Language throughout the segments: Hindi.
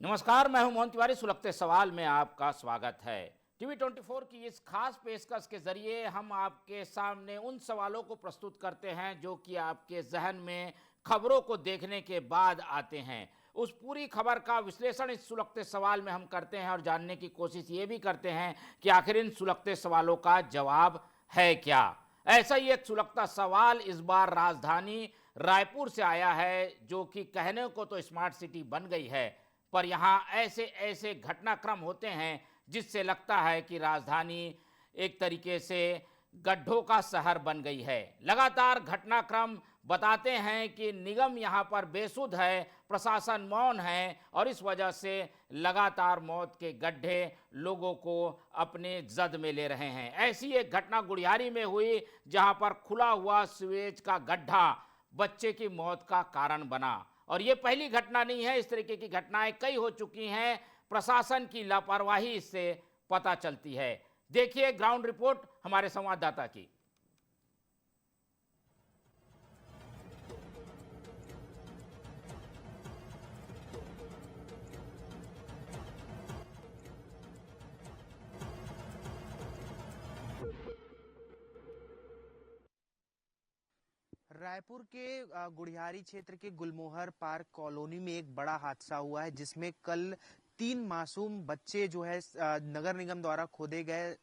नमस्कार, मैं हूं मोहन तिवारी। सुलगते सवाल में आपका स्वागत है। टीवी 24 की इस खास पेशकश के जरिए हम आपके सामने उन सवालों को प्रस्तुत करते हैं जो कि आपके जहन में खबरों को देखने के बाद आते हैं। उस पूरी खबर का विश्लेषण इस सुलगते सवाल में हम करते हैं और जानने की कोशिश ये भी करते हैं कि आखिर इन सुलगते सवालों का जवाब है क्या। ऐसा ही एक सुलगता सवाल इस बार राजधानी रायपुर से आया है, जो कि कहने को तो स्मार्ट सिटी बन गई है, पर यहाँ ऐसे ऐसे घटनाक्रम होते हैं जिससे लगता है कि राजधानी एक तरीके से गड्ढों का शहर बन गई है। लगातार घटनाक्रम बताते हैं कि निगम यहाँ पर बेसुध है, प्रशासन मौन है और इस वजह से लगातार मौत के गड्ढे लोगों को अपने जद में ले रहे हैं। ऐसी एक घटना गुड़ियारी में हुई, जहाँ पर खुला हुआ सीवेज का गड्ढा बच्चे की मौत का कारण बना। और ये पहली घटना नहीं है, इस तरीके की घटनाएं कई हो चुकी हैं। प्रशासन की लापरवाही इससे पता चलती है। देखिए ग्राउंड रिपोर्ट हमारे संवाददाता की। रायपुर के गुड़ियारी क्षेत्र के गुलमोहर पार्क कॉलोनी में एक बड़ा हादसा हुआ है, जिसमें कल 3 मासूम बच्चे जो है नगर निगम द्वारा खोदे गए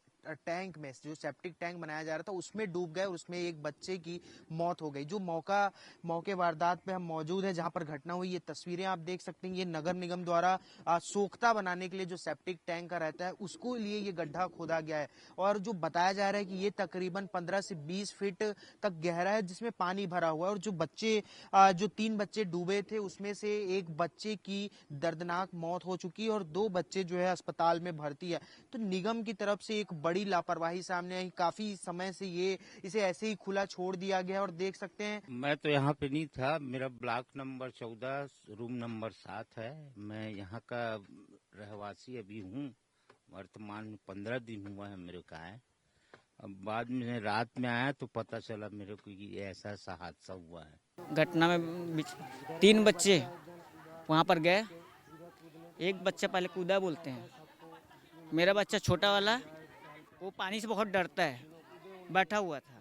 टैंक में, जो सेप्टिक टैंक बनाया जा रहा था, उसमें डूब गए और उसमें एक बच्चे की मौत हो गई। जो मौके वारदात पे हम मौजूद है, जहां पर घटना हुई, ये तस्वीरें आप देख सकते हैं। ये नगर निगम द्वारा सोख्ता बनाने के लिए जो सेप्टिक टैंक का रहता है, उसको लिए ये गड्ढा खोदा गया है। और जो बताया जा रहा है कि ये तकरीबन 15 से 20 फीट तक गहरा है, जिसमें पानी भरा हुआ है। और जो 3 बच्चे डूबे थे, उसमें से एक बच्चे की दर्दनाक मौत हो चुकी है और 2 बच्चे जो है अस्पताल में भर्ती है। तो निगम की तरफ से एक बड़ी लापरवाही सामने आई। काफी समय से इसे ऐसे ही खुला छोड़ दिया गया। और देख सकते हैं, मैं तो यहाँ पे नहीं था, मेरा ब्लॉक नंबर 14 रूम नंबर 7 है। मैं यहाँ का रहवासी अभी हूँ। वर्तमान में 15 दिन हुआ है मेरे का है। अब बाद में रात में आया तो पता चला मेरे को कि ऐसा सा हादसा हुआ है। घटना में 3 बच्चे वहाँ पर गए। एक बच्चा पहले कूदा बोलते हैं। मेरा बच्चा छोटा वाला, वो पानी से बहुत डरता है, बैठा हुआ था।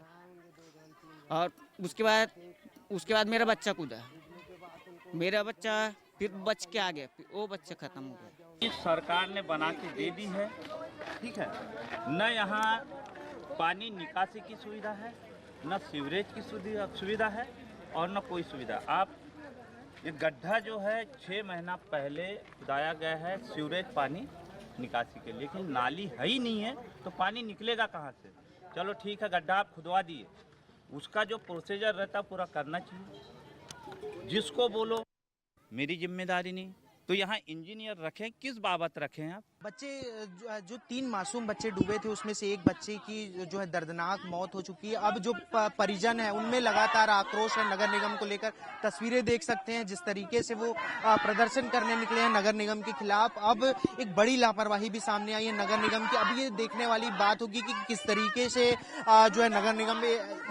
और उसके बाद मेरा बच्चा कूदा। मेरा बच्चा फिर बच के आ गया, फिर वो बच्चा खत्म हो गया। इस सरकार ने बना के दे दी है, ठीक है। न यहाँ पानी निकासी की सुविधा है, न सीवरेज की सुविधा है और न कोई सुविधा। आप ये गड्ढा जो है 6 महीना पहले खुदाया गया है सीवरेज पानी निकासी के, लेकिन नाली है ही नहीं है तो पानी निकलेगा कहाँ से। चलो ठीक है, गड्ढा आप खुदवा दिए, उसका जो प्रोसीजर रहता पूरा करना चाहिए। जिसको बोलो मेरी जिम्मेदारी नहीं, तो यहाँ इंजीनियर रखें, किस बाबत रखें आप? बच्चे जो 3 मासूम बच्चे डूबे थे, उसमें से एक बच्चे की जो है दर्दनाक मौत हो चुकी है। अब जो परिजन है, उनमें लगातार आक्रोश है नगर निगम को लेकर। तस्वीरें देख सकते हैं जिस तरीके से वो प्रदर्शन करने निकले हैं नगर निगम के खिलाफ। अब एक बड़ी लापरवाही भी सामने आई है नगर निगम की। अब ये देखने वाली बात होगी कि किस तरीके से जो है नगर निगम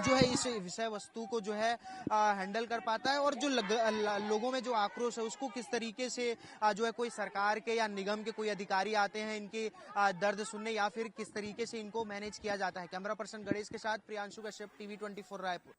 जो है इस विषय वस्तु को जो है हैंडल कर पाता है। और जो लोगों में जो आक्रोश है, उसको किस तरीके से जो है कोई सरकार के या निगम के कोई अधिकारी आते हैं इनके दर्द सुनने, या फिर किस तरीके से इनको मैनेज किया जाता है। कैमरा पर्सन गणेश के साथ प्रियांशु कश्यप, टीवी 24 रायपुर।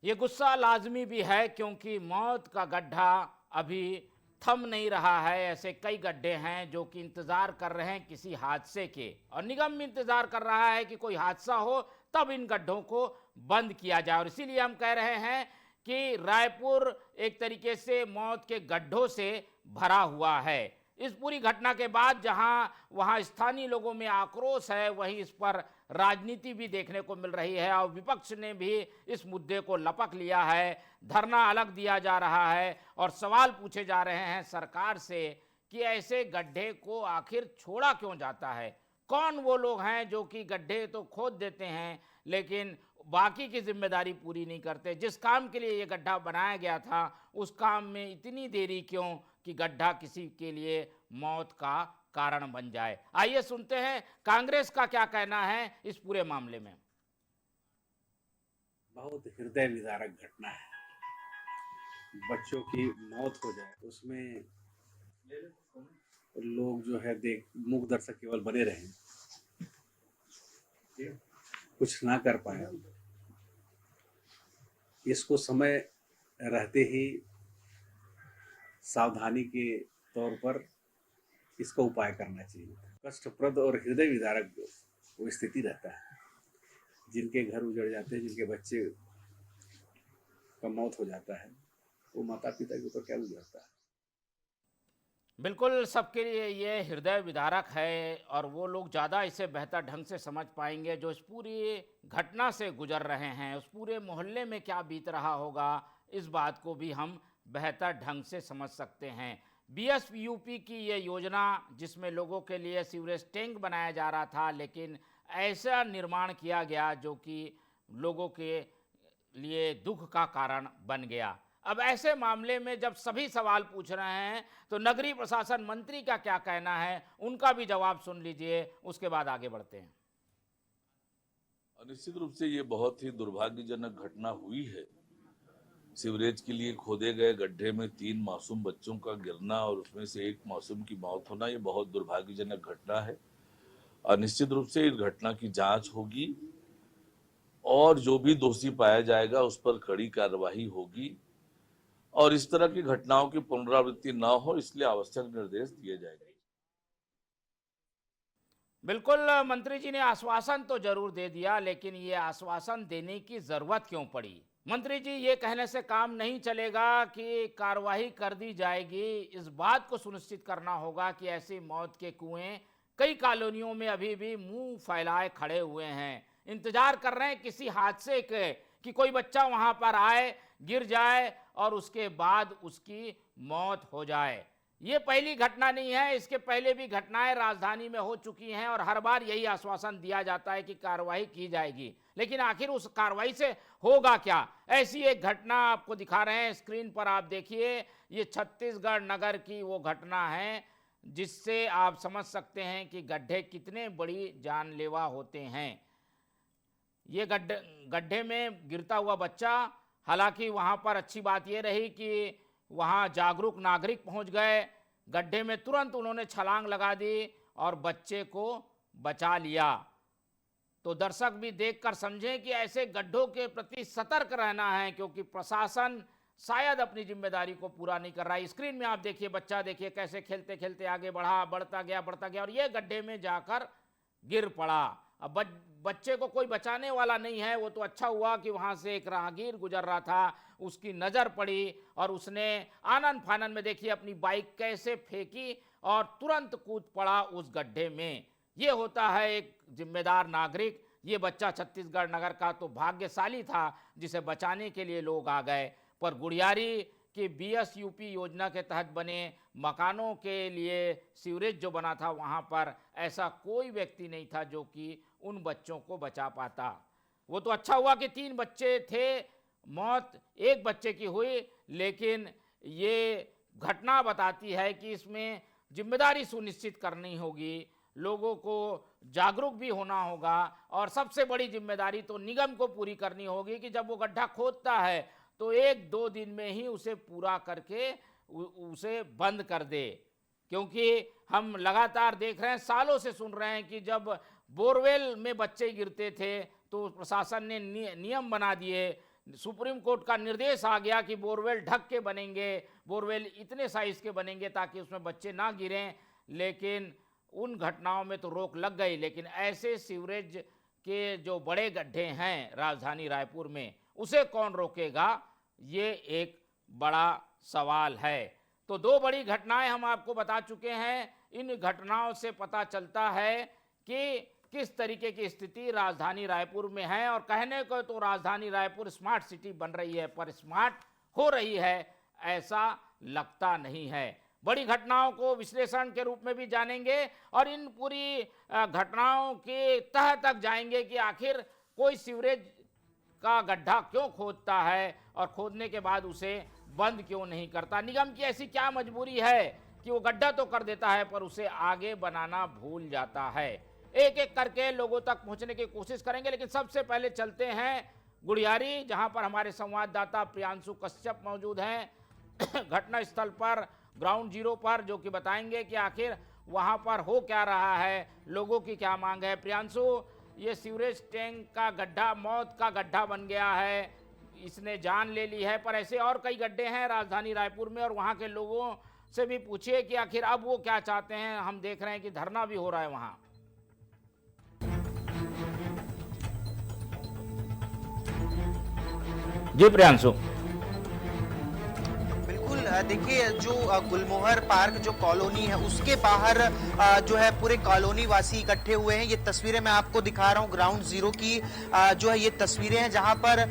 ये गुस्सा लाजमी भी है, क्योंकि मौत का गड्ढा अभी थम नहीं रहा है। ऐसे कई गड्ढे हैं जो कि इंतजार कर रहे हैं किसी हादसे के, और निगम भी इंतजार कर रहा है कि कोई हादसा हो तब इन गड्ढों को बंद किया जाए। और इसीलिए हम कह रहे हैं कि रायपुर एक तरीके से मौत के गड्ढों से भरा हुआ है। इस पूरी घटना के बाद जहां वहां स्थानीय लोगों में आक्रोश है, वहीं इस पर राजनीति भी देखने को मिल रही है और विपक्ष ने भी इस मुद्दे को लपक लिया है। धरना अलग दिया जा रहा है और सवाल पूछे जा रहे हैं सरकार से कि ऐसे गड्ढे को आखिर छोड़ा क्यों जाता है। कौन वो लोग हैं जो कि गड्ढे तो खोद देते हैं, लेकिन बाकी की जिम्मेदारी पूरी नहीं करते। जिस काम के लिए ये गड्ढा बनाया गया था उस काम में इतनी देरी क्यों कि गड्ढा किसी के लिए मौत का कारण बन जाए। आइए सुनते हैं कांग्रेस का क्या कहना है इस पूरे मामले में। बहुत हृदय विदारक घटना है। बच्चों की मौत हो जाए उसमें लोग जो है देख मूक दर्शक केवल बने रहे, कुछ ना कर पाए। इसको समय रहते ही सावधानी के तौर पर इसका उपाय करना चाहिए। कष्टप्रद और हृदय विदारक वो स्थिति रहता है, जिनके घर उजड़ जाते हैं, जिनके बच्चे का मौत हो जाता है, वो माता पिता के ऊपर क्या गुजरता है। बिल्कुल सबके लिए ये हृदय विदारक है और वो लोग ज़्यादा इसे बेहतर ढंग से समझ पाएंगे जो इस पूरी घटना से गुजर रहे हैं। उस पूरे मोहल्ले में क्या बीत रहा होगा इस बात को भी हम बेहतर ढंग से समझ सकते हैं। बीएसयूपी की ये योजना जिसमें लोगों के लिए सीवरेज टैंक बनाया जा रहा था, लेकिन ऐसा निर्माण किया गया जो कि लोगों के लिए दुख का कारण बन गया। अब ऐसे मामले में जब सभी सवाल पूछ रहे हैं तो नगरीय प्रशासन मंत्री का क्या कहना है, उनका भी जवाब सुन लीजिए, उसके बाद आगे बढ़ते हैं। निश्चित रूप से ये बहुत ही दुर्भाग्यजनक घटना हुई है। सीवरेज के लिए खोदे गए गड्ढे में 3 मासूम बच्चों का गिरना और उसमें से एक मासूम की मौत होना, ये बहुत दुर्भाग्यजनक घटना है और निश्चित रूप से इस घटना की जांच होगी और जो भी दोषी पाया जाएगा उस पर कड़ी कार्रवाई होगी और इस तरह की घटनाओं की पुनरावृत्ति न हो इसलिए आवश्यक निर्देश दिए जाएंगे। बिल्कुल, मंत्री जी ने आश्वासन तो जरूर दे दिया, लेकिन ये आश्वासन देने की जरूरत क्यों पड़ी? मंत्री जी ये कहने से काम नहीं चलेगा कि कार्रवाई कर दी जाएगी। इस बात को सुनिश्चित करना होगा कि ऐसी मौत के कुएं कई कॉलोनियों में अभी भी मुंह फैलाए खड़े हुए हैं, इंतजार कर रहे हैं किसी हादसे के कि कोई बच्चा वहां पर आए, गिर जाए और उसके बाद उसकी मौत हो जाए। ये पहली घटना नहीं है, इसके पहले भी घटनाएं राजधानी में हो चुकी हैं और हर बार यही आश्वासन दिया जाता है कि कार्रवाई की जाएगी, लेकिन आखिर उस कार्रवाई से होगा क्या? ऐसी एक घटना आपको दिखा रहे हैं स्क्रीन पर, आप देखिए। ये छत्तीसगढ़ नगर की वो घटना है जिससे आप समझ सकते हैं कि गड्ढे कितने बड़ी जानलेवा होते हैं। ये गड्ढे में गिरता हुआ बच्चा, हालांकि वहाँ पर अच्छी बात ये रही कि वहाँ जागरूक नागरिक पहुँच गए, गड्ढे में तुरंत उन्होंने छलांग लगा दी और बच्चे को बचा लिया। तो दर्शक भी देखकर समझें कि ऐसे गड्ढों के प्रति सतर्क रहना है, क्योंकि प्रशासन शायद अपनी जिम्मेदारी को पूरा नहीं कर रहा है। स्क्रीन में आप देखिए, बच्चा देखिए कैसे खेलते खेलते आगे बढ़ता गया और ये गड्ढे में जाकर गिर पड़ा। अब बच्चे को कोई बचाने वाला नहीं है। वो तो अच्छा हुआ कि वहाँ से एक राहगीर गुजर रहा था, उसकी नज़र पड़ी और उसने आनन फानन में देखिए अपनी बाइक कैसे फेंकी और तुरंत कूद पड़ा उस गड्ढे में। ये होता है एक जिम्मेदार नागरिक। ये बच्चा छत्तीसगढ़ नगर का तो भाग्यशाली था जिसे बचाने के लिए लोग आ गए, पर गुड़ियारी कि बीएसयूपी योजना के तहत बने मकानों के लिए सीवरेज जो बना था वहाँ पर ऐसा कोई व्यक्ति नहीं था जो कि उन बच्चों को बचा पाता। वो तो अच्छा हुआ कि 3 बच्चे थे, मौत एक बच्चे की हुई, लेकिन ये घटना बताती है कि इसमें जिम्मेदारी सुनिश्चित करनी होगी, लोगों को जागरूक भी होना होगा और सबसे बड़ी जिम्मेदारी तो निगम को पूरी करनी होगी कि जब वो गड्ढा खोदता है तो 1-2 दिन में ही उसे पूरा करके उसे बंद कर दे। क्योंकि हम लगातार देख रहे हैं, सालों से सुन रहे हैं कि जब बोरवेल में बच्चे गिरते थे तो प्रशासन ने नियम बना दिए, सुप्रीम कोर्ट का निर्देश आ गया कि बोरवेल ढक के बनेंगे, बोरवेल इतने साइज के बनेंगे ताकि उसमें बच्चे ना गिरें, लेकिन उन घटनाओं में तो रोक लग गई। लेकिन ऐसे सीवरेज के जो बड़े गड्ढे हैं राजधानी रायपुर में, उसे कौन रोकेगा, ये एक बड़ा सवाल है। तो 2 बड़ी घटनाएं हम आपको बता चुके हैं। इन घटनाओं से पता चलता है कि किस तरीके की स्थिति राजधानी रायपुर में है। और कहने को तो राजधानी रायपुर स्मार्ट सिटी बन रही है, पर स्मार्ट हो रही है ऐसा लगता नहीं है। बड़ी घटनाओं को विश्लेषण के रूप में भी जानेंगे और इन पूरी घटनाओं के तह तक जाएंगे कि आखिर कोई सीवरेज का गड्ढा क्यों खोदता है और खोदने के बाद उसे बंद क्यों नहीं करता। निगम की ऐसी क्या मजबूरी है कि वो गड्ढा तो कर देता है पर उसे आगे बनाना भूल जाता है। एक एक करके लोगों तक पहुंचने की कोशिश करेंगे, लेकिन सबसे पहले चलते हैं गुड़ियारी, जहां पर हमारे संवाददाता प्रियांशु कश्यप मौजूद हैं घटना स्थल पर, ग्राउंड जीरो पर, जो कि बताएंगे कि आखिर वहां पर हो क्या रहा है, लोगों की क्या मांग है। प्रियांशु, ये सीवरेज टैंक का गड्ढा मौत का गड्ढा बन गया है, इसने जान ले ली है, पर ऐसे और कई गड्ढे हैं राजधानी रायपुर में, और वहां के लोगों से भी पूछिए कि आखिर अब वो क्या चाहते हैं। हम देख रहे हैं कि धरना भी हो रहा है वहां। जी प्रियांशु। देखिए, जो गुलमोहर पार्क जो कॉलोनी है उसके बाहर जो है पूरे कॉलोनी वासी इकट्ठे हुए हैं। ये तस्वीरें मैं आपको दिखा रहा हूँ ग्राउंड जीरो की, जो है ये तस्वीरें हैं जहां पर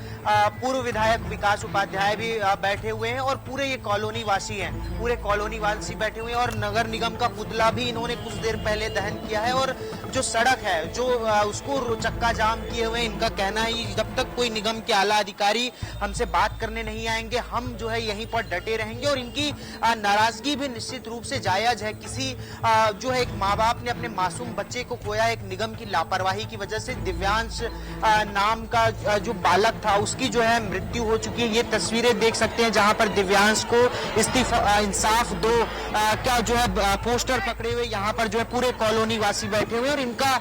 पूर्व विधायक विकास उपाध्याय भी बैठे हुए हैं और पूरे ये कॉलोनी वासी हैं, पूरे कॉलोनी वासी बैठे हुए हैं। और नगर निगम का पुतला भी इन्होंने कुछ देर पहले दहन किया है। और जो सड़क है जो उसको चक्का जाम किए हुए, इनका कहना है जब तक कोई निगम के आला अधिकारी हमसे बात करने नहीं आएंगे हम जो है यहीं पर डटे रहेंगे। और इनकी नाराजगी भी निश्चित रूप से जायज है। किसी जो है एक माँ बाप ने अपने मासूम बच्चे को खोया एक निगम की लापरवाही की वजह से। दिव्यांश नाम का जो बालक था उसकी जो है मृत्यु हो चुकी है। ये तस्वीरें देख सकते हैं जहां पर दिव्यांश को इस्तीफा इंसाफ दो का जो है पोस्टर पकड़े हुए यहाँ पर जो है पूरे कॉलोनी वासी बैठे हुए और इनका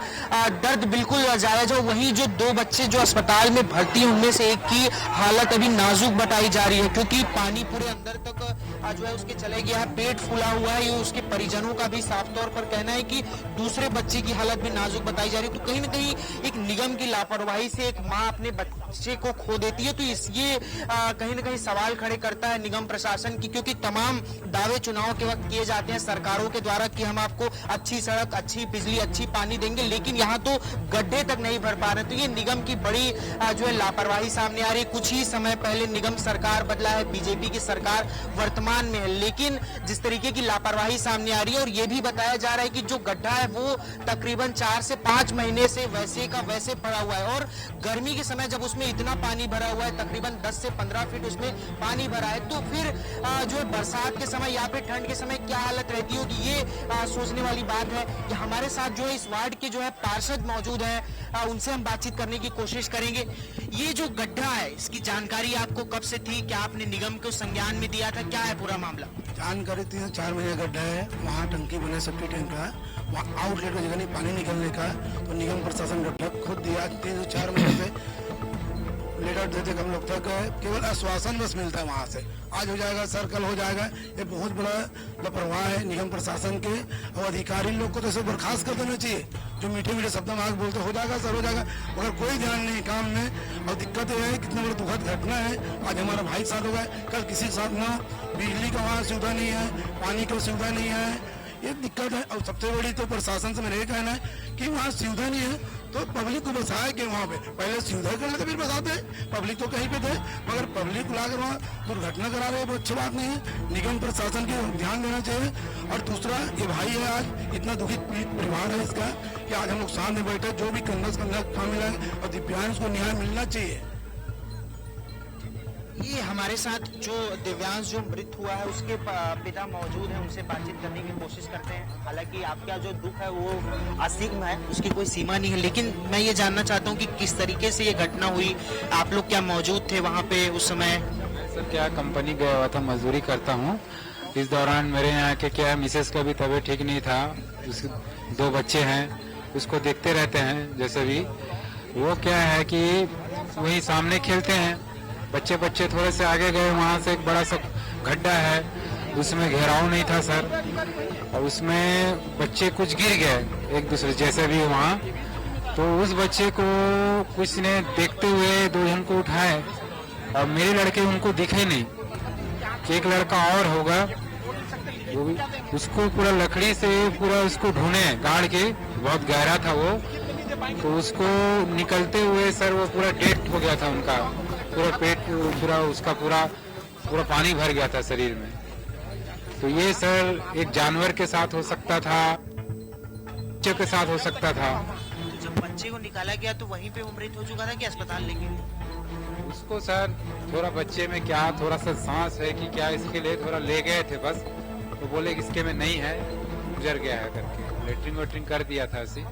दर्द बिल्कुल जायज है। वहीं जो दो बच्चे जो अस्पताल में भर्ती हैं उनमें से एक की हालत अभी नाजुक बताई जा रही है, क्योंकि पानी पूरे अंदर तक जो है उसके चले गया है, पेट फूला हुआ है। ये उसके परिजनों का भी साफ तौर पर कहना है कि दूसरे बच्चे की हालत भी नाजुक बताई जा रही है। तो कहीं ना कहीं एक निगम की लापरवाही से एक माँ अपने बच्चे को खो देती है। तो ये कहीं ना कहीं सवाल खड़े करता है निगम प्रशासन की, क्योंकि तमाम दावे चुनाव के वक्त किए जाते हैं सरकारों के द्वारा कि हम आपको अच्छी सड़क, अच्छी बिजली, अच्छी पानी देंगे, लेकिन यहाँ तो गड्ढे तक नहीं भर पा रहे। तो ये निगम की बड़ी जो है लापरवाही सामने आ रही है। कुछ ही समय पहले निगम सरकार बदला है, बीजेपी की सरकार वर्तमान में है, लेकिन जिस तरीके की लापरवाही सामने आ रही है। और ये भी बताया जा रहा है कि जो गड्ढा है वो तकरीबन 4 से 5 महीने से वैसे का वैसे पड़ा हुआ है। और गर्मी के समय जब उसमें इतना पानी भरा हुआ है, तकरीबन 10 से 15 फीट उसमें पानी भरा है, तो फिर जो है बरसात के समय या फिर ठंड के समय क्या हालत रहती होगी, ये सोचने वाली बात है। ये हमारे साथ जो है इस वार्ड के जो है पार्षद मौजूद है, उनसे हम बातचीत करने की कोशिश करेंगे। ये जो गड्ढा है इसकी जानकारी आपको कब से थी? क्या आपने निगम को संज्ञान में दिया था? क्या है पूरा मामला? जानकारी थी, 4 महीने गड्ढा है, वहाँ टंकी बने सेफ्टी टैंक का, वहाँ आउटलेट का जगह नहीं पानी निकलने का, तो निगम प्रशासन गड्ढा खुद दिया। 3 से 4 महीने से लेटर देते हम लोग तक केवल आश्वासन बस मिलता है वहाँ से, आज हो जाएगा सर, कल हो जाएगा। ये बहुत बड़ा लापरवाह है निगम प्रशासन के, और अधिकारी लोग को तो इसे बर्खास्त कर देना चाहिए। जो मीठे मीठे शब्द में आग बोलते हो जाएगा सर, हो जाएगा, मगर कोई ध्यान नहीं काम में। और दिक्कत ये है कितना बड़ा दुखद घटना है, आज हमारा भाई साथ हो गए, कल किसी के साथ ना बिजली का वहाँ सुविधा नहीं है, पानी की सुविधा नहीं है, ये दिक्कत है। और सबसे बड़ी तो प्रशासन से मेरा ये कहना है कि वहाँ सुविधा नहीं है तो पब्लिक को बसाए कि वहाँ पे पहले सुविधा कर लेते फिर बसाते। पब्लिक तो कहीं पे थे, मगर पब्लिक को लाकर वहाँ दुर्घटना करा रहे हैं, वो अच्छी बात नहीं है। निगम प्रशासन को ध्यान देना चाहिए। और दूसरा, ये भाई है आज इतना दुखित परिवार है इसका कि आज हम लोग सामने बैठे, जो भी कंधा शामिल है और दिव्यांश को न्याय मिलना चाहिए। ये हमारे साथ जो दिव्यांश जो मृत हुआ है उसके पिता मौजूद हैं, उनसे बातचीत करने की कोशिश करते हैं। हालांकि आपका जो दुख है वो असीम है, उसकी कोई सीमा नहीं है, लेकिन मैं ये जानना चाहता हूँ कि किस तरीके से ये घटना हुई, आप लोग क्या मौजूद थे वहाँ पे उस समय? सर क्या कंपनी गया हुआ था, मजदूरी करता हूँ। इस दौरान मेरे यहाँ के क्या मिसेस का भी तबीयत ठीक नहीं था, उसके 2 बच्चे हैं, उसको देखते रहते हैं। जैसे भी वो क्या है कि वही सामने खेलते हैं, बच्चे थोड़े से आगे गए, वहाँ से एक बड़ा सा गड्ढा है, उसमें घेराव नहीं था सर, और उसमें बच्चे कुछ गिर गए एक दूसरे जैसे भी वहाँ। तो उस बच्चे को कुछ ने देखते हुए 2 जन को उठाए, और मेरे लड़के उनको दिखे नहीं, एक लड़का और होगा वो भी, उसको पूरा लकड़ी से पूरा उसको ढूंढे गाड़ के, बहुत गहरा था वो, तो उसको निकलते हुए सर वो पूरा डेड हो गया था, उनका पूरा पेट पूरा उसका पूरा पानी भर गया था शरीर में। तो ये सर एक जानवर के साथ हो सकता था, बच्चे के साथ हो सकता था। जब बच्चे को निकाला गया तो वहीं पे वो मृत हो चुका था कि अस्पताल लेके गए? उसको सर थोड़ा बच्चे में क्या थोड़ा सा सांस है कि क्या इसके लिए थोड़ा ले गए थे बस, तो बोले कि इसके में नहीं है, गुजर गया है करके लेटरिंग वेटरिंग कर दिया था उसी।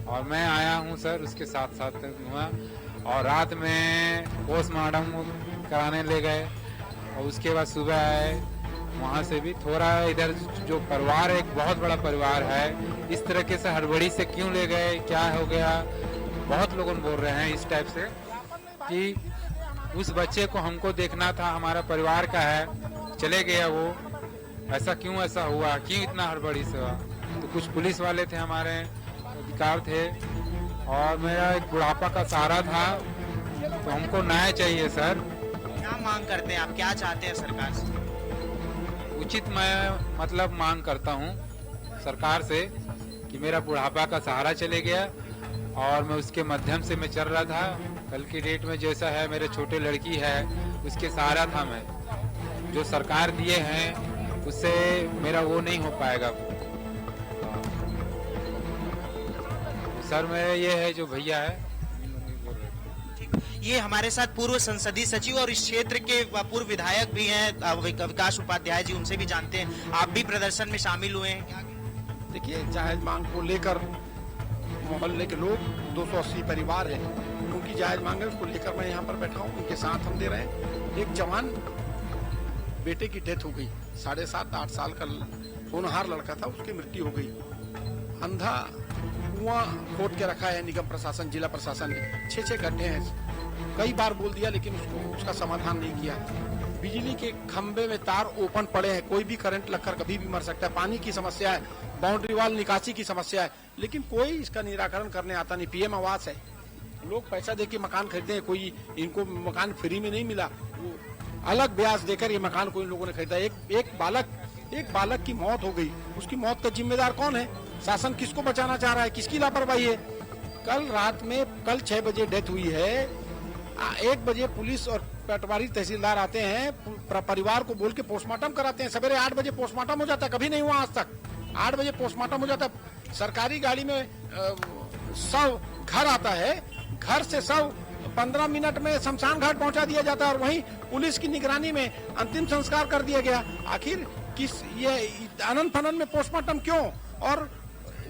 और मैं आया हूँ सर उसके साथ साथ हुआ, और रात में पोस्टमार्टम कराने ले गए और उसके बाद सुबह आए, वहाँ से भी थोड़ा इधर जो परिवार है एक बहुत बड़ा परिवार है, इस तरीके से हड़बड़ी से क्यों ले गए, क्या हो गया, बहुत लोग बोल रहे हैं इस टाइप से कि उस बच्चे को हमको देखना था, हमारा परिवार का है, चले गया वो, ऐसा क्यों ऐसा हुआ, क्यों इतना हड़बड़ी से हुआ। तो कुछ पुलिस वाले थे, हमारे अधिकार थे, और मेरा एक बुढ़ापा का सहारा था, तो हमको न्याय चाहिए सर। क्या मांग करते हैं आप, क्या चाहते हैं सरकार से? उचित मैं मतलब मांग करता हूँ सरकार से कि मेरा बुढ़ापा का सहारा चले गया और मैं उसके माध्यम से मैं चल रहा था, कल की डेट में जैसा है मेरे छोटे लड़की है उसके सहारा था मैं, जो सरकार दिए हैं उससे मेरा वो नहीं हो पाएगा। सर मेरा ये है जो भैया है, ये हमारे साथ पूर्व संसदीय सचिव और इस क्षेत्र के पूर्व विधायक भी हैं विकास उपाध्याय जी, उनसे भी जानते हैं। आप भी प्रदर्शन में शामिल हुए हैं? देखिए, जायज मांग को लेकर मोहल्ले के लोग 280 परिवार हैं, उनकी जायज मांग है, उसको लेकर मैं यहाँ पर बैठा हूँ, उनके साथ हम दे रहे हैं। एक जवान बेटे की डेथ हो गई, 7.5-8 साल का होनहार लड़का था, उसकी मृत्यु हो गई। अंधा कुआं खोद के रखा है निगम प्रशासन, जिला प्रशासन ने, 6-6 गड्ढे हैं, कई बार बोल दिया लेकिन उसका समाधान नहीं किया। बिजली के खंबे में तार ओपन पड़े हैं, कोई भी करंट लगकर कभी भी मर सकता है। पानी की समस्या है, बाउंड्री वॉल निकासी की समस्या है, लेकिन कोई इसका निराकरण करने आता नहीं। पीएम आवास है, लोग पैसा देके मकान खरीदे हैं, कोई इनको मकान फ्री में नहीं मिला, वो अलग ब्याज देकर ये मकान को इन लोगों ने खरीदा। एक बालक की मौत हो गई, उसकी मौत का जिम्मेदार कौन है? शासन किसको बचाना चाह रहा है, किसकी लापरवाही है? कल रात में 6 बजे डेथ हुई है, 1 बजे पुलिस और पटवारी तहसीलदार आते हैं, परिवार को बोल के पोस्टमार्टम कराते हैं। सवेरे 8 बजे पोस्टमार्टम हो जाता है, कभी नहीं हुआ आज तक। 8 बजे पोस्टमार्टम हो जाता है, सरकारी गाड़ी में शव घर आता है, घर से शव 15 मिनट में शमशान घाट पहुंचा दिया जाता है, और वहीं पुलिस की निगरानी में अंतिम संस्कार कर दिया गया। आखिर किस ये अनंत फनन में पोस्टमार्टम क्यों? और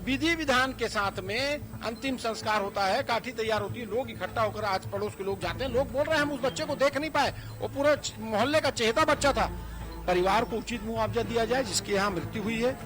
विधि विधान के साथ में अंतिम संस्कार होता है, काठी तैयार होती है, लोग इकट्ठा होकर आज पड़ोस के लोग जाते हैं, लोग बोल रहे हैं हम उस बच्चे को देख नहीं पाए, वो पूरे मोहल्ले का चहेता बच्चा था। परिवार को उचित मुआवजा दिया जाए, जिसकी यहाँ मृत्यु हुई है,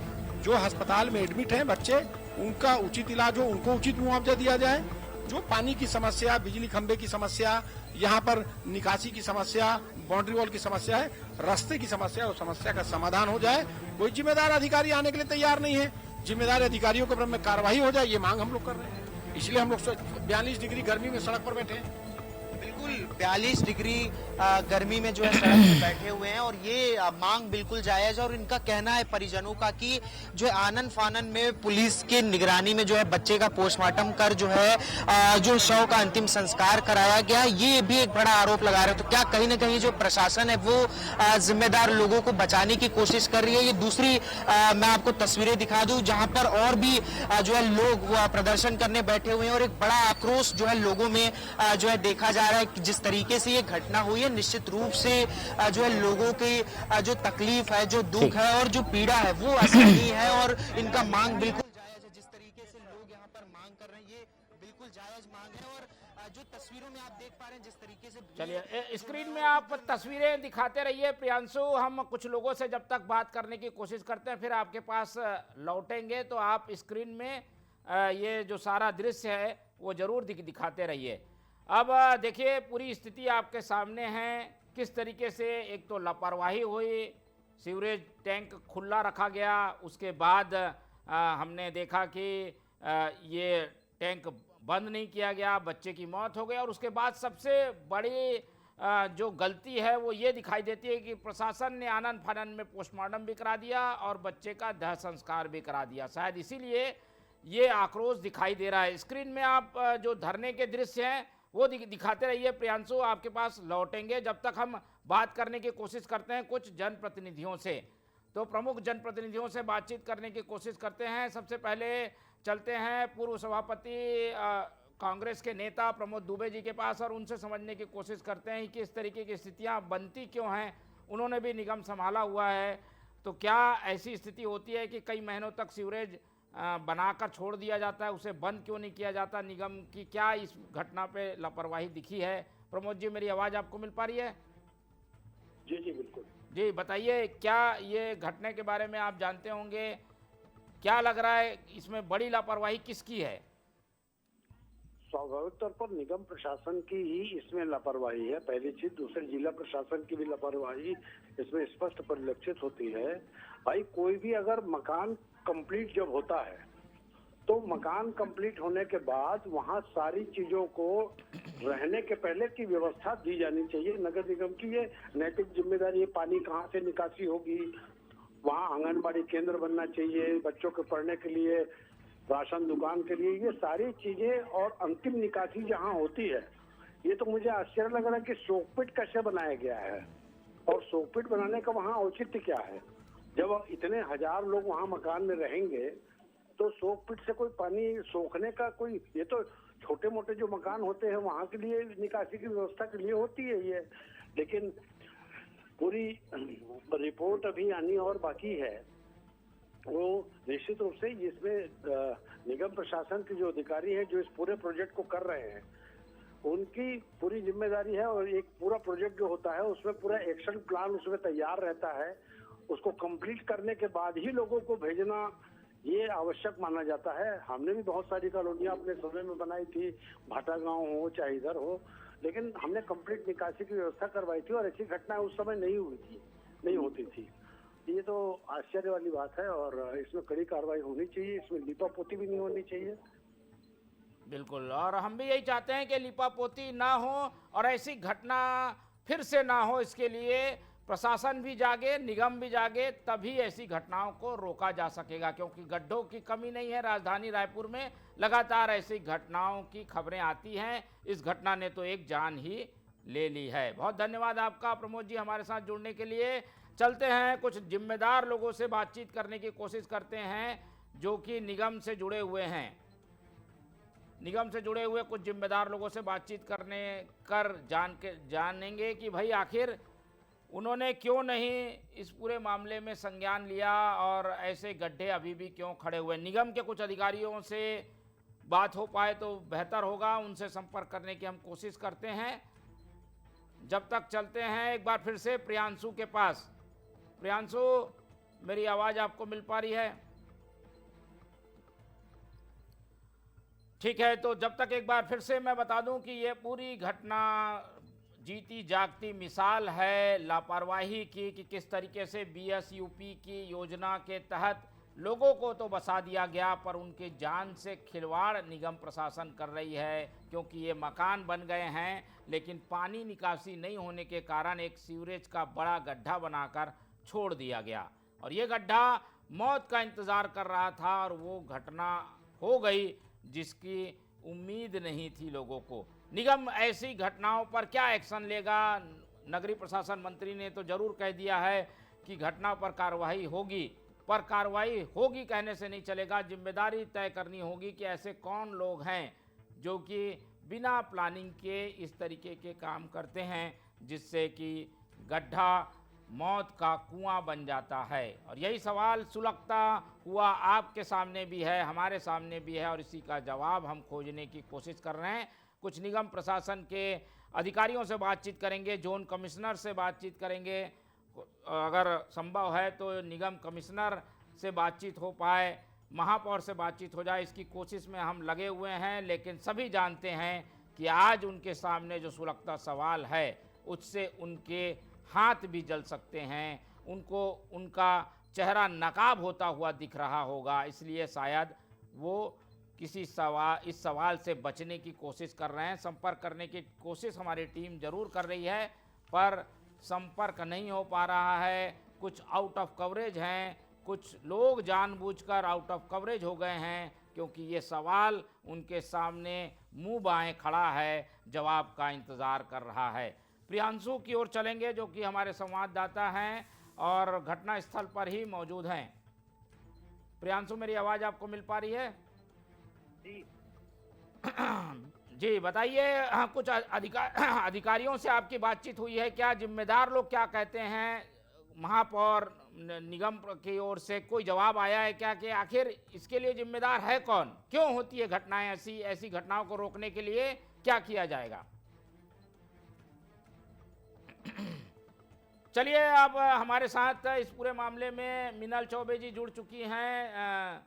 जो अस्पताल में एडमिट है बच्चे, उनका उचित इलाज हो, उनको उचित मुआवजा दिया जाए। जो पानी की समस्या, बिजली खंबे की समस्या, यहाँ पर निकासी की समस्या, बाउंड्री वॉल की समस्या है, रास्ते की समस्या, उस समस्या का समाधान हो जाए। कोई जिम्मेदार अधिकारी आने के लिए तैयार नहीं है, जिम्मेदार अधिकारियों के ऊपर में कार्रवाई हो जाए, ये मांग हम लोग कर रहे हैं। इसलिए हम लोग 42 डिग्री गर्मी में सड़क पर बैठे हैं। बिल्कुल 42 डिग्री गर्मी में जो है सड़क पे बैठे हुए हैं, और ये मांग बिल्कुल जायज है। और इनका कहना है परिजनों का कि जो है आनन फानन में पुलिस के निगरानी में जो है बच्चे का पोस्टमार्टम कर जो है जो शव का अंतिम संस्कार कराया गया, ये भी एक बड़ा आरोप लगा रहे हैं। तो क्या कहीं ना कहीं जो प्रशासन है वो जिम्मेदार लोगों को बचाने की कोशिश कर रही है? ये दूसरी मैं आपको तस्वीरें दिखा दूं जहां पर और भी जो है लोग प्रदर्शन करने बैठे हुए हैं, और एक बड़ा आक्रोश जो है लोगों में जो है देखा जा रहा है। जिस तरीके से ये घटना हुई है, निश्चित रूप से जो है लोगों की जो तकलीफ है, जो दुख है और जो पीड़ा है वो असहनीय है, और इनका मांग बिल्कुल जायज है। जिस तरीके से लोग यहाँ पर मांग कर रहे हैं, ये बिल्कुल जायज मांग है। और जो तस्वीरों में आप देख पा रहे हैं, जिस तरीके से, चलिए स्क्रीन में आप तस्वीरें दिखाते रहिए प्रियांशु, हम कुछ लोगों से जब तक बात करने की कोशिश करते हैं फिर आपके पास लौटेंगे, तो आप स्क्रीन में ये जो सारा दृश्य है वो जरूर दिखाते रहिए। अब देखिए पूरी स्थिति आपके सामने है, किस तरीके से एक तो लापरवाही हुई, सीवरेज टैंक खुला रखा गया, उसके बाद हमने देखा कि ये टैंक बंद नहीं किया गया, बच्चे की मौत हो गई, और उसके बाद सबसे बड़ी जो गलती है वो ये दिखाई देती है कि प्रशासन ने आनन फानन में पोस्टमार्टम भी करा दिया और बच्चे का दाह संस्कार भी करा दिया। शायद इसीलिए ये आक्रोश दिखाई दे रहा है। स्क्रीन में आप जो धरने के दृश्य हैं वो दिखाते रहिए प्रियांशु, आपके पास लौटेंगे। जब तक हम बात करने की कोशिश करते हैं कुछ जनप्रतिनिधियों से। तो प्रमुख जनप्रतिनिधियों से बातचीत करने की कोशिश करते हैं। सबसे पहले चलते हैं पूर्व सभापति कांग्रेस के नेता प्रमोद दुबे जी के पास और उनसे समझने की कोशिश करते हैं कि इस तरीके की स्थितियां बनती क्यों हैं। उन्होंने भी निगम संभाला हुआ है, तो क्या ऐसी स्थिति होती है कि कई महीनों तक सीवरेज बनाकर छोड़ दिया जाता है, उसे बंद क्यों नहीं किया जाता? निगम की क्या इस घटना पे लापरवाही दिखी है? प्रमोद जी, मेरी आवाज़ आपको मिल पा रही है? जी जी बिल्कुल। जी बताइए, क्या ये घटने के बारे में आप जानते होंगे, क्या लग रहा है इसमें बड़ी लापरवाही किसकी है? स्वाभाविक तौर पर निगम प्रशासन की ही इसमें लापरवाही है, पहली चीज। दूसरे जिला प्रशासन की भी लापरवाही इसमें स्पष्ट परिलक्षित होती है। भाई कोई भी अगर मकान कंप्लीट जब होता है तो मकान कंप्लीट होने के बाद वहां सारी चीजों को रहने के पहले की व्यवस्था दी जानी चाहिए। नगर निगम की ये नैतिक जिम्मेदारी है। पानी कहाँ से निकासी होगी, वहाँ आंगनबाड़ी केंद्र बनना चाहिए, बच्चों के पढ़ने के लिए राशन दुकान के लिए, ये सारी चीजें और अंतिम निकासी जहाँ होती है। ये तो मुझे आश्चर्य लग रहा है कि सोकपिट कैसे बनाया गया है और सोकपिट बनाने का वहाँ औचित्य क्या है। जब इतने हजार लोग वहाँ मकान में रहेंगे तो सोकपिट से कोई पानी सोखने का कोई, ये तो छोटे मोटे जो मकान होते हैं वहाँ के लिए निकासी की व्यवस्था के लिए होती है ये। लेकिन पूरी रिपोर्ट अभी आनी और बाकी है। वो निश्चित रूप से इसमें निगम प्रशासन के जो अधिकारी हैं जो इस पूरे प्रोजेक्ट को कर रहे हैं उनकी पूरी जिम्मेदारी है। और एक पूरा प्रोजेक्ट जो होता है उसमें पूरा एक्शन प्लान उसमें तैयार रहता है। उसको कंप्लीट करने के बाद ही लोगों को भेजना ये आवश्यक माना जाता है। हमने भी बहुत सारी कॉलोनियां अपने समय में बनाई थी, भाटा गांव हो चाहे इधर हो, लेकिन हमने कंप्लीट निकासी की व्यवस्था करवाई थी और ऐसी घटना उस समय नहीं होती थी। ये तो आश्चर्य वाली बात है और इसमें कड़ी कार्रवाई होनी चाहिए। इसमें लीपापोती भी नहीं होनी चाहिए। बिल्कुल, और हम भी यही चाहते हैं कि लीपापोती ना हो और ऐसी घटना फिर से ना हो। इसके लिए प्रशासन भी जागे, निगम भी जागे, तभी ऐसी घटनाओं को रोका जा सकेगा। क्योंकि गड्ढों की कमी नहीं है, राजधानी रायपुर में लगातार ऐसी घटनाओं की खबरें आती हैं। इस घटना ने तो एक जान ही ले ली है। बहुत धन्यवाद आपका प्रमोद जी हमारे साथ जुड़ने के लिए। चलते हैं, कुछ जिम्मेदार लोगों से बातचीत करने की कोशिश करते हैं जो कि निगम से जुड़े हुए हैं। निगम से जुड़े हुए कुछ जिम्मेदार लोगों से बातचीत जानेंगे कि भाई आखिर उन्होंने क्यों नहीं इस पूरे मामले में संज्ञान लिया और ऐसे गड्ढे अभी भी क्यों खड़े हुए। निगम के कुछ अधिकारियों से बात हो पाए तो बेहतर होगा, उनसे संपर्क करने की हम कोशिश करते हैं। जब तक चलते हैं एक बार फिर से प्रियांशु के पास। प्रियांशु, मेरी आवाज़ आपको मिल पा रही है? ठीक है, तो जब तक एक बार फिर से मैं बता दूं कि ये पूरी घटना जीती जागती मिसाल है लापरवाही की कि किस तरीके से बीएसयूपी की योजना के तहत लोगों को तो बसा दिया गया पर उनकी जान से खिलवाड़ निगम प्रशासन कर रही है। क्योंकि ये मकान बन गए हैं लेकिन पानी निकासी नहीं होने के कारण एक सीवरेज का बड़ा गड्ढा बनाकर छोड़ दिया गया और ये गड्ढा मौत का इंतज़ार कर रहा था और वो घटना हो गई जिसकी उम्मीद नहीं थी लोगों को। निगम ऐसी घटनाओं पर क्या एक्शन लेगा? नगरीय प्रशासन मंत्री ने तो जरूर कह दिया है कि घटना पर कार्रवाई होगी, पर कार्रवाई होगी कहने से नहीं चलेगा। जिम्मेदारी तय करनी होगी कि ऐसे कौन लोग हैं जो कि बिना प्लानिंग के इस तरीके के काम करते हैं जिससे कि गड्ढा मौत का कुआं बन जाता है। और यही सवाल सुलगता हुआ आपके सामने भी है, हमारे सामने भी है और इसी का जवाब हम खोजने की कोशिश कर रहे हैं। कुछ निगम प्रशासन के अधिकारियों से बातचीत करेंगे, जोन कमिश्नर से बातचीत करेंगे, अगर संभव है तो निगम कमिश्नर से बातचीत हो पाए, महापौर से बातचीत हो जाए, इसकी कोशिश में हम लगे हुए हैं। लेकिन सभी जानते हैं कि आज उनके सामने जो सुलगता सवाल है उससे उनके हाथ भी जल सकते हैं, उनको उनका चेहरा नकाब होता हुआ दिख रहा होगा। इसलिए शायद वो इस सवाल से बचने की कोशिश कर रहे हैं। संपर्क करने की कोशिश हमारी टीम जरूर कर रही है पर संपर्क नहीं हो पा रहा है। कुछ आउट ऑफ कवरेज हैं, कुछ लोग जानबूझकर आउट ऑफ कवरेज हो गए हैं क्योंकि ये सवाल उनके सामने मुंह बाएं खड़ा है, जवाब का इंतज़ार कर रहा है। प्रियांशु की ओर चलेंगे जो कि हमारे संवाददाता हैं और घटना स्थल पर ही मौजूद हैं। प्रियांशु, मेरी आवाज़ आपको मिल पा रही है? जी बताइए, कुछ अधिकारियों से आपकी बातचीत हुई है क्या? जिम्मेदार लोग क्या कहते हैं? महापौर निगम की ओर से कोई जवाब आया है क्या कि आखिर इसके लिए जिम्मेदार है कौन? क्यों होती है घटनाएं ऐसी घटनाओं को रोकने के लिए क्या किया जाएगा? चलिए, अब हमारे साथ इस पूरे मामले में मिनल चौबे जी जुड़ चुकी हैं,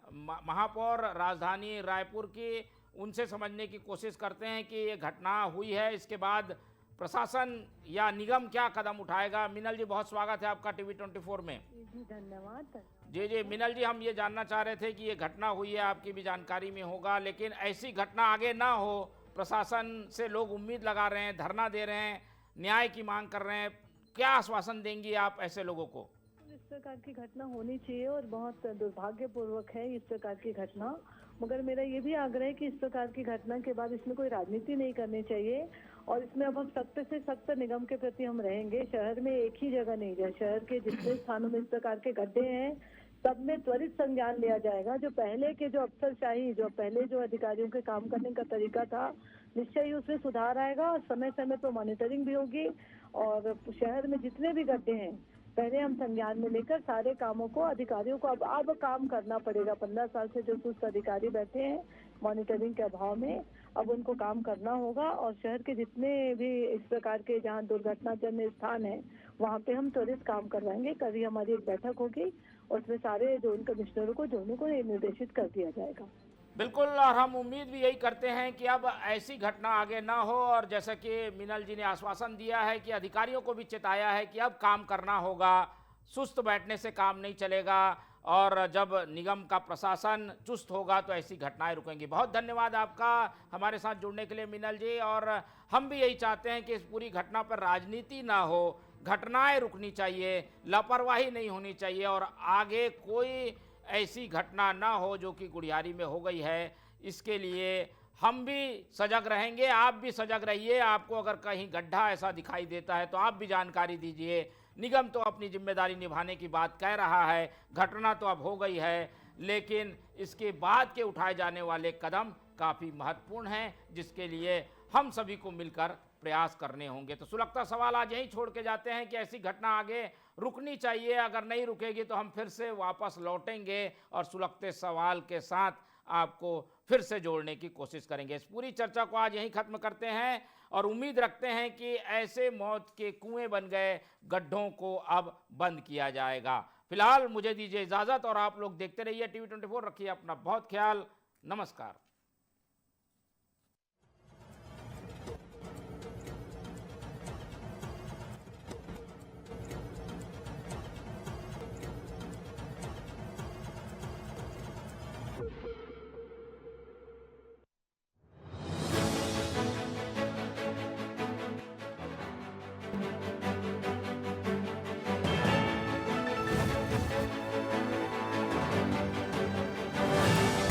महापौर राजधानी रायपुर की। उनसे समझने की कोशिश करते हैं कि ये घटना हुई है, इसके बाद प्रशासन या निगम क्या कदम उठाएगा। मिनल जी, बहुत स्वागत है आपका टीवी 24 में। जी धन्यवाद। जी मिनल जी, हम ये जानना चाह रहे थे कि ये घटना हुई है, आपकी भी जानकारी में होगा, लेकिन ऐसी घटना आगे ना हो, प्रशासन से लोग उम्मीद लगा रहे हैं, धरना दे रहे हैं, न्याय की मांग कर रहे हैं। क्या आश्वासन देंगी आप ऐसे लोगों को? इस प्रकार की घटना होनी चाहिए और बहुत दुर्भाग्यपूर्वक है इस प्रकार की घटना, मगर मेरा ये भी आग्रह है कि इस प्रकार की घटना के बाद इसमें कोई राजनीति नहीं करनी चाहिए और इसमें अब हम सख्त से सख्त निगम के प्रति हम रहेंगे। शहर में एक ही जगह नहीं है, शहर के जितने स्थानों में इस प्रकार के गड्ढे हैं सब में त्वरित संज्ञान लिया जाएगा। जो पहले के जो अफसरशाही, जो पहले जो अधिकारियों के काम करने का तरीका था, निश्चय ही उसमें सुधार आएगा और समय समय पर मॉनिटरिंग भी होगी। और शहर में जितने भी गड्ढे हैं पहले हम संज्ञान में लेकर सारे कामों को अधिकारियों को अब काम करना पड़ेगा। 15 साल से जो सुस्त अधिकारी बैठे हैं मॉनिटरिंग के अभाव में, अब उनको काम करना होगा और शहर के जितने भी इस प्रकार के जहां दुर्घटनाजन्य स्थान है वहां पे हम त्वरित काम करवाएंगे। कल ही हमारी एक बैठक होगी और उसमें सारे जोन कमिश्नरों को जोनों को निर्देशित कर दिया जाएगा। बिल्कुल, और हम उम्मीद भी यही करते हैं कि अब ऐसी घटना आगे ना हो। और जैसा कि मिनल जी ने आश्वासन दिया है कि अधिकारियों को भी चेताया है कि अब काम करना होगा, सुस्त बैठने से काम नहीं चलेगा और जब निगम का प्रशासन चुस्त होगा तो ऐसी घटनाएं रुकेंगी। बहुत धन्यवाद आपका हमारे साथ जुड़ने के लिए मिनल जी। और हम भी यही चाहते हैं कि इस पूरी घटना पर राजनीति ना हो, घटनाएं रुकनी चाहिए, लापरवाही नहीं होनी चाहिए और आगे कोई ऐसी घटना ना हो जो कि गुड़ियारी में हो गई है। इसके लिए हम भी सजग रहेंगे, आप भी सजग रहिए। आपको अगर कहीं गड्ढा ऐसा दिखाई देता है तो आप भी जानकारी दीजिए। निगम तो अपनी जिम्मेदारी निभाने की बात कह रहा है, घटना तो अब हो गई है, लेकिन इसके बाद के उठाए जाने वाले कदम काफ़ी महत्वपूर्ण हैं, जिसके लिए हम सभी को मिलकर प्रयास करने होंगे। तो सुलगता सवाल आज यहीं छोड़ के जाते हैं कि ऐसी घटना आगे रुकनी चाहिए। अगर नहीं रुकेगी तो हम फिर से वापस लौटेंगे और सुलगते सवाल के साथ आपको फिर से जोड़ने की कोशिश करेंगे। इस पूरी चर्चा को आज यहीं खत्म करते हैं और उम्मीद रखते हैं कि ऐसे मौत के कुएं बन गए गड्ढों को अब बंद किया जाएगा। फिलहाल मुझे दीजिए इजाज़त और आप लोग देखते रहिए टीवी 24। रखिए अपना बहुत ख्याल। नमस्कार।